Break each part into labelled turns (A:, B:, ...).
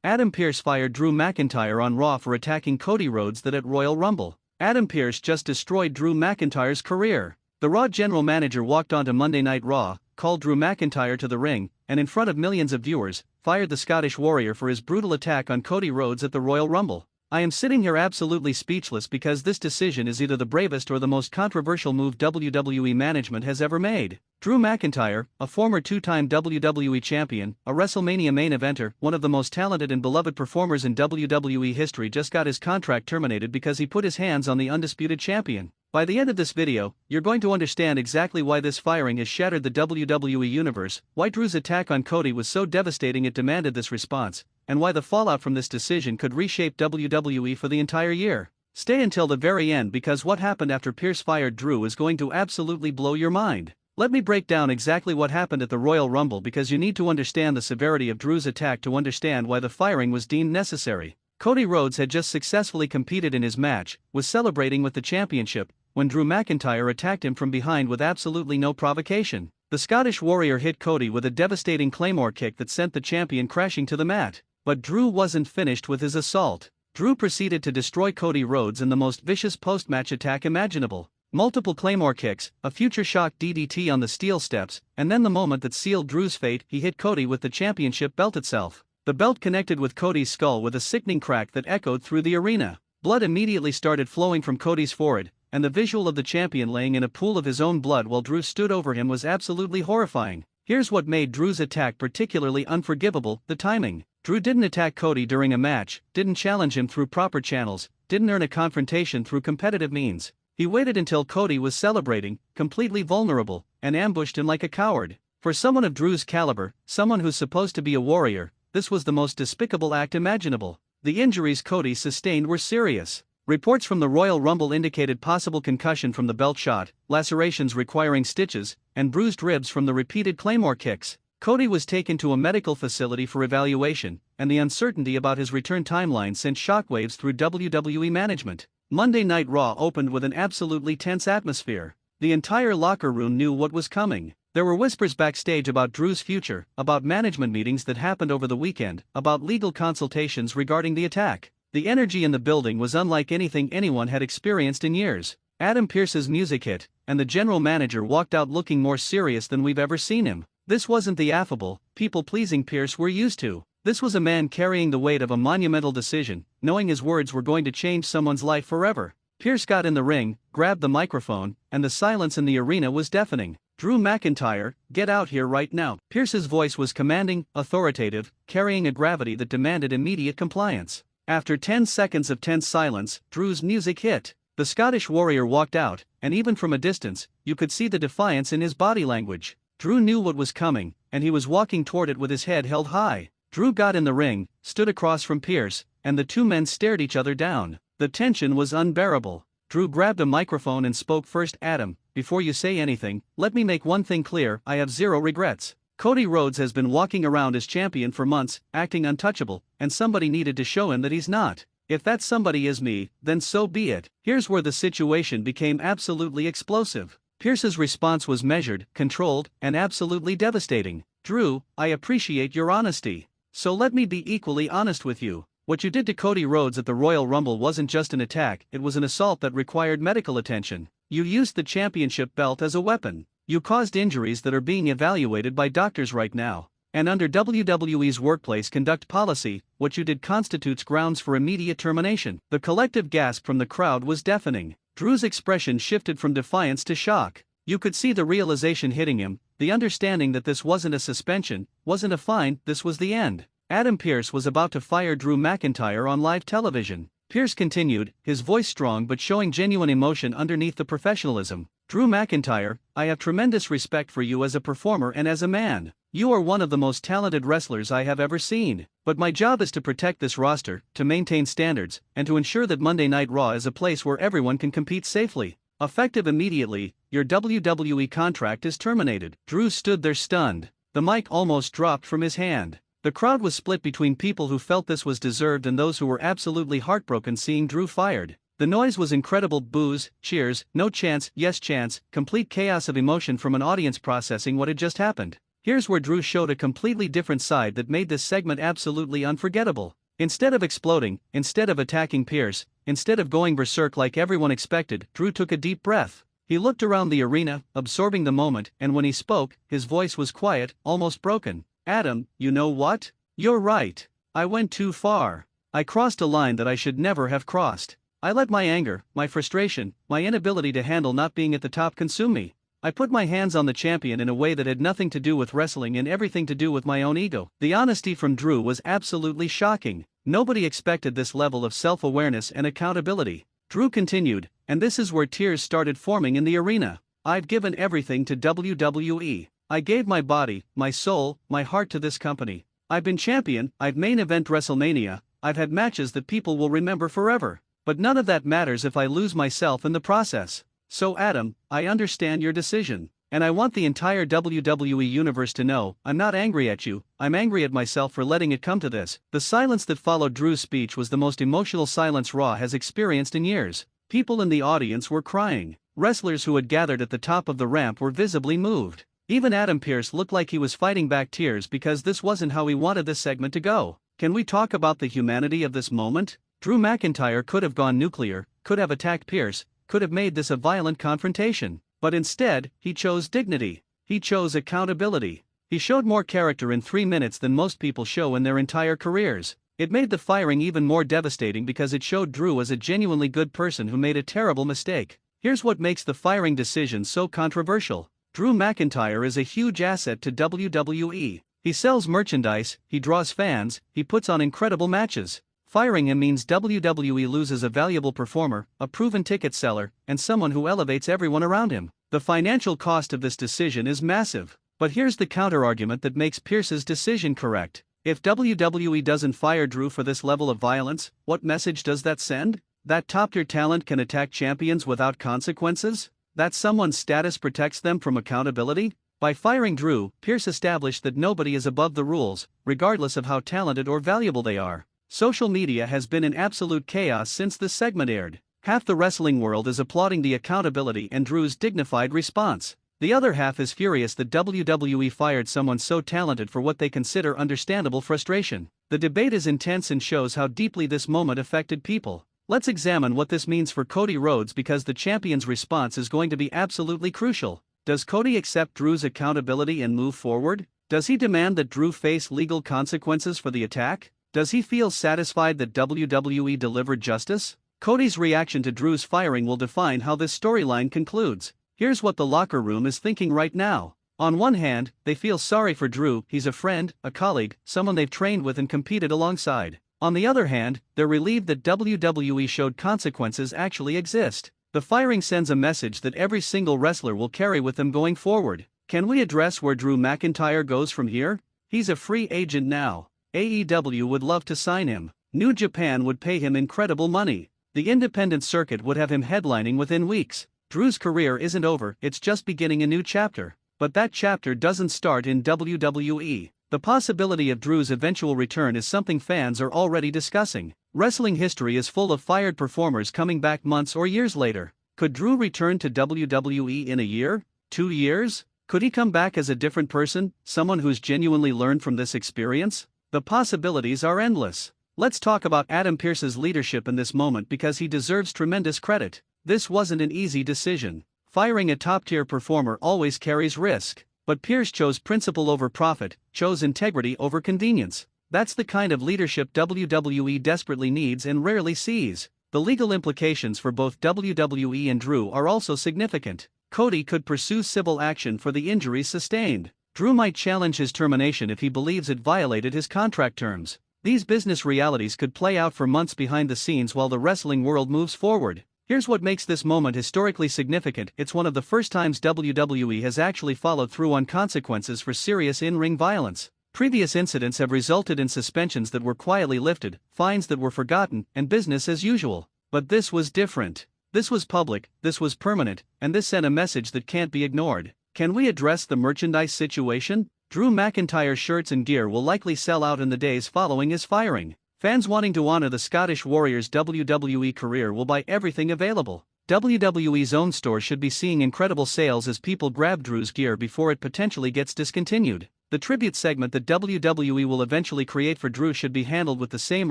A: Adam Pearce fired Drew McIntyre on Raw for attacking Cody Rhodes at Royal Rumble. Adam Pearce just destroyed Drew McIntyre's career. The Raw general manager walked onto Monday Night Raw, called Drew McIntyre to the ring, and in front of millions of viewers, fired the Scottish Warrior for his brutal attack on Cody Rhodes at the Royal Rumble. I am sitting here absolutely speechless because this decision is either the bravest or the most controversial move WWE management has ever made. Drew McIntyre, a former two-time WWE champion, a WrestleMania main eventer, one of the most talented and beloved performers in WWE history, just got his contract terminated because he put his hands on the undisputed champion. By the end of this video, you're going to understand exactly why this firing has shattered the WWE universe, why Drew's attack on Cody was so devastating it demanded this response, and why the fallout from this decision could reshape WWE for the entire year. Stay until the very end because what happened after Pearce fired Drew is going to absolutely blow your mind. Let me break down exactly what happened at the Royal Rumble because you need to understand the severity of Drew's attack to understand why the firing was deemed necessary. Cody Rhodes had just successfully competed in his match, was celebrating with the championship, when Drew McIntyre attacked him from behind with absolutely no provocation. The Scottish Warrior hit Cody with a devastating Claymore kick that sent the champion crashing to the mat. But Drew wasn't finished with his assault. Drew proceeded to destroy Cody Rhodes in the most vicious post-match attack imaginable. Multiple Claymore kicks, a future shock DDT on the steel steps, and then the moment that sealed Drew's fate, he hit Cody with the championship belt itself. The belt connected with Cody's skull with a sickening crack that echoed through the arena. Blood immediately started flowing from Cody's forehead, and the visual of the champion laying in a pool of his own blood while Drew stood over him was absolutely horrifying. Here's what made Drew's attack particularly unforgivable: the timing. Drew didn't attack Cody during a match, didn't challenge him through proper channels, didn't earn a confrontation through competitive means. He waited until Cody was celebrating, completely vulnerable, and ambushed him like a coward. For someone of Drew's caliber, someone who's supposed to be a warrior, this was the most despicable act imaginable. The injuries Cody sustained were serious. Reports from the Royal Rumble indicated possible concussion from the belt shot, lacerations requiring stitches, and bruised ribs from the repeated Claymore kicks. Cody was taken to a medical facility for evaluation, and the uncertainty about his return timeline sent shockwaves through WWE management. Monday Night Raw opened with an absolutely tense atmosphere. The entire locker room knew what was coming. There were whispers backstage about Drew's future, about management meetings that happened over the weekend, about legal consultations regarding the attack. The energy in the building was unlike anything anyone had experienced in years. Adam Pearce's music hit, and the general manager walked out looking more serious than we've ever seen him. This wasn't the affable, people-pleasing Pearce we're used to. This was a man carrying the weight of a monumental decision, knowing his words were going to change someone's life forever. Pearce got in the ring, grabbed the microphone, and the silence in the arena was deafening. "Drew McIntyre, get out here right now." Pearce's voice was commanding, authoritative, carrying a gravity that demanded immediate compliance. After 10 seconds of tense silence, Drew's music hit. The Scottish Warrior walked out, and even from a distance, you could see the defiance in his body language. Drew knew what was coming, and he was walking toward it with his head held high. Drew got in the ring, stood across from Pearce, and the two men stared each other down. The tension was unbearable. Drew grabbed a microphone and spoke first. "Adam, before you say anything, let me make one thing clear: I have zero regrets. Cody Rhodes has been walking around as champion for months, acting untouchable, and somebody needed to show him that he's not. If that somebody is me, then so be it." Here's where the situation became absolutely explosive. Pearce's response was measured, controlled, and absolutely devastating. "Drew, I appreciate your honesty. So let me be equally honest with you. What you did to Cody Rhodes at the Royal Rumble wasn't just an attack, it was an assault that required medical attention. You used the championship belt as a weapon. You caused injuries that are being evaluated by doctors right now. And under WWE's workplace conduct policy, what you did constitutes grounds for immediate termination." The collective gasp from the crowd was deafening. Drew's expression shifted from defiance to shock. You could see the realization hitting him, the understanding that this wasn't a suspension, wasn't a fine, this was the end. Adam Pearce was about to fire Drew McIntyre on live television. Pearce continued, his voice strong but showing genuine emotion underneath the professionalism. "Drew McIntyre, I have tremendous respect for you as a performer and as a man. You are one of the most talented wrestlers I have ever seen. But my job is to protect this roster, to maintain standards, and to ensure that Monday Night Raw is a place where everyone can compete safely. Effective immediately, your WWE contract is terminated." Drew stood there stunned. The mic almost dropped from his hand. The crowd was split between people who felt this was deserved and those who were absolutely heartbroken seeing Drew fired. The noise was incredible: boos, cheers, no chance, yes chance, complete chaos of emotion from an audience processing what had just happened. Here's where Drew showed a completely different side that made this segment absolutely unforgettable. Instead of exploding, instead of attacking Pearce, instead of going berserk like everyone expected, Drew took a deep breath. He looked around the arena, absorbing the moment, and when he spoke, his voice was quiet, almost broken. "Adam, you know what? You're right. I went too far. I crossed a line that I should never have crossed. I let my anger, my frustration, my inability to handle not being at the top consume me. I put my hands on the champion in a way that had nothing to do with wrestling and everything to do with my own ego." The honesty from Drew was absolutely shocking. Nobody expected this level of self-awareness and accountability. Drew continued, and this is where tears started forming in the arena. "I've given everything to WWE. I gave my body, my soul, my heart to this company. I've been champion, I've main event WrestleMania, I've had matches that people will remember forever. But none of that matters if I lose myself in the process. So Adam, I understand your decision. And I want the entire WWE universe to know, I'm not angry at you, I'm angry at myself for letting it come to this." The silence that followed Drew's speech was the most emotional silence Raw has experienced in years. People in the audience were crying. Wrestlers who had gathered at the top of the ramp were visibly moved. Even Adam Pearce looked like he was fighting back tears because this wasn't how he wanted this segment to go. Can we talk about the humanity of this moment? Drew McIntyre could have gone nuclear, could have attacked Pearce, could have made this a violent confrontation. But instead, he chose dignity. He chose accountability. He showed more character in 3 minutes than most people show in their entire careers. It made the firing even more devastating because it showed Drew as a genuinely good person who made a terrible mistake. Here's what makes the firing decision so controversial. Drew McIntyre is a huge asset to WWE. He sells merchandise, he draws fans, he puts on incredible matches. Firing him means WWE loses a valuable performer, a proven ticket seller, and someone who elevates everyone around him. The financial cost of this decision is massive. But here's the counterargument that makes Pearce's decision correct. If WWE doesn't fire Drew for this level of violence, what message does that send? That top-tier talent can attack champions without consequences? That someone's status protects them from accountability? By firing Drew, Pearce established that nobody is above the rules, regardless of how talented or valuable they are. Social media has been in absolute chaos since this segment aired. Half the wrestling world is applauding the accountability and Drew's dignified response. The other half is furious that WWE fired someone so talented for what they consider understandable frustration. The debate is intense and shows how deeply this moment affected people. Let's examine what this means for Cody Rhodes because the champion's response is going to be absolutely crucial. Does Cody accept Drew's accountability and move forward? Does he demand that Drew face legal consequences for the attack? Does he feel satisfied that WWE delivered justice? Cody's reaction to Drew's firing will define how this storyline concludes. Here's what the locker room is thinking right now. On one hand, they feel sorry for Drew, he's a friend, a colleague, someone they've trained with and competed alongside. On the other hand, they're relieved that WWE showed consequences actually exist. The firing sends a message that every single wrestler will carry with them going forward. Can we address where Drew McIntyre goes from here? He's a free agent now. AEW would love to sign him. New Japan would pay him incredible money. The independent circuit would have him headlining within weeks. Drew's career isn't over, it's just beginning a new chapter. But that chapter doesn't start in WWE. The possibility of Drew's eventual return is something fans are already discussing. Wrestling history is full of fired performers coming back months or years later. Could Drew return to WWE in a year? 2 years? Could he come back as a different person, someone who's genuinely learned from this experience? The possibilities are endless. Let's talk about Adam Pearce's leadership in this moment because he deserves tremendous credit. This wasn't an easy decision. Firing a top-tier performer always carries risk. But Pearce chose principle over profit, chose integrity over convenience. That's the kind of leadership WWE desperately needs and rarely sees. The legal implications for both WWE and Drew are also significant. Cody could pursue civil action for the injuries sustained. Drew might challenge his termination if he believes it violated his contract terms. These business realities could play out for months behind the scenes while the wrestling world moves forward. Here's what makes this moment historically significant. It's one of the first times WWE has actually followed through on consequences for serious in-ring violence. Previous incidents have resulted in suspensions that were quietly lifted, fines that were forgotten, and business as usual. But this was different. This was public, this was permanent, and this sent a message that can't be ignored. Can we address the merchandise situation? Drew McIntyre's shirts and gear will likely sell out in the days following his firing. Fans wanting to honor the Scottish Warrior's WWE career will buy everything available. WWE's own store should be seeing incredible sales as people grab Drew's gear before it potentially gets discontinued. The tribute segment that WWE will eventually create for Drew should be handled with the same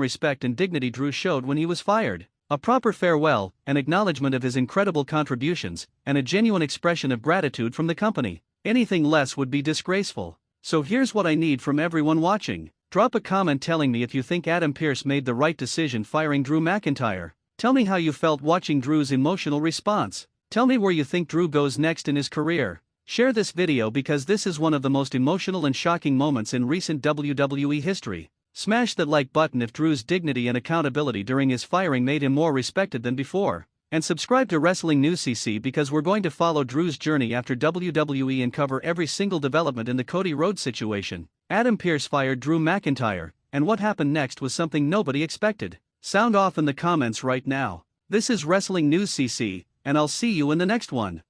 A: respect and dignity Drew showed when he was fired. A proper farewell, an acknowledgement of his incredible contributions, and a genuine expression of gratitude from the company. Anything less would be disgraceful. So here's what I need from everyone watching. Drop a comment telling me if you think Adam Pearce made the right decision firing Drew McIntyre. Tell me how you felt watching Drew's emotional response. Tell me where you think Drew goes next in his career. Share this video because this is one of the most emotional and shocking moments in recent WWE history. Smash that like button if Drew's dignity and accountability during his firing made him more respected than before. And subscribe to Wrestling News CC because we're going to follow Drew's journey after WWE and cover every single development in the Cody Rhodes situation. Adam Pearce fired Drew McIntyre, and what happened next was something nobody expected. Sound off in the comments right now. This is Wrestling News CC, and I'll see you in the next one.